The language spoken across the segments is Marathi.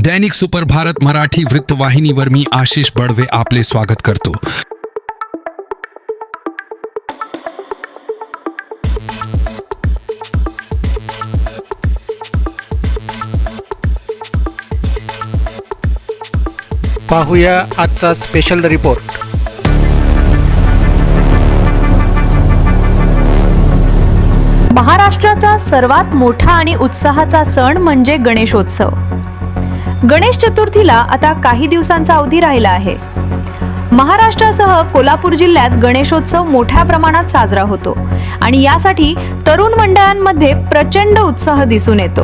दैनिक सुपर भारत मराठी वृत्तवाहिनीवर मी आशिष बडवे आपले स्वागत करतो। पाहूया आजचा स्पेशल रिपोर्ट। महाराष्ट्राचा सर्वात मोठा आणि उत्साहाचा सण म्हणजे गणेशोत्सव। गणेश चतुर्थीला आता काही दिवसांचा अवधी राहिला आहे। महाराष्ट्रासह कोल्हापूर जिल्ह्यात गणेशोत्सव मोठ्या प्रमाणात साजरा होतो आणि यासाठी तरुण मंडळांमध्ये प्रचंड उत्साह दिसून येतो।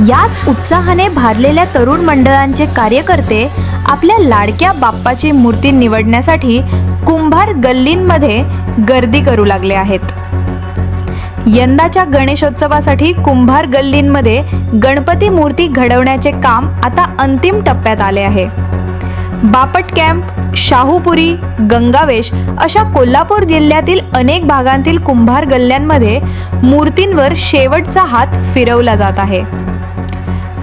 याच उत्साहाने भारलेल्या तरुण मंडळांचे कार्यकर्ते आपल्या लाडक्या बाप्पाची मूर्ती निवडण्यासाठी कुंभार गल्लींमध्ये गर्दी करू लागले आहेत। यंदाच्या गणेशोत्सवासाठी कुंभार गल्लींमध्ये गणपती मूर्ती घडवण्याचे काम आता अंतिम टप्प्यात आले आहे। बापट कॅम्प, शाहूपुरी, गंगावेश अशा कोल्हापूर जिल्ह्यातील अनेक भागांतील कुंभार गल्ल्यांमध्ये मूर्तींवर शेवटचा हात फिरवला जात आहे।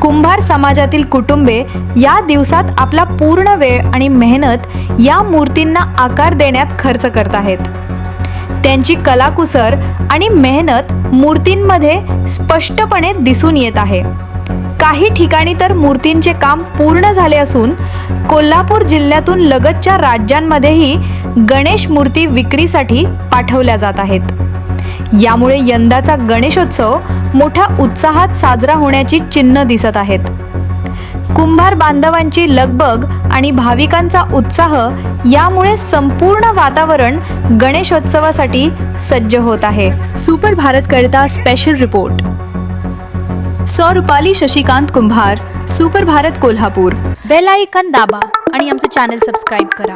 कुंभार समाजातील कुटुंबे या दिवसात आपला पूर्ण वेळ आणि मेहनत या मूर्तींना आकार देण्यात खर्च करत आहेत। त्यांची कलाकुसर आणि मेहनत मूर्तींमध्ये स्पष्टपणे दिसून येत आहे। काही ठिकाणी तर मूर्तींचे काम पूर्ण झाले असून कोल्हापूर जिल्ह्यातून लगतच्या राज्यांमध्येही गणेश मूर्ती विक्रीसाठी पाठवल्या जात आहेत। यामुळे यंदाचा गणेशोत्सव मोठ्या उत्साहात साजरा होण्याची चिन्ह दिसत आहेत। कुंभार बांधवांची लगबग आणि भाविकांचा उत्साह यामुळे संपूर्ण वातावरण गणेशोत्सवासाठी सज्ज होत आहे। सुपर भारत करता special report. Rupali Shashikant Kumbhar, super Bharat Kolhapur. Bell icon दाबा आणि आमचे चॅनल सबस्क्राइब करा।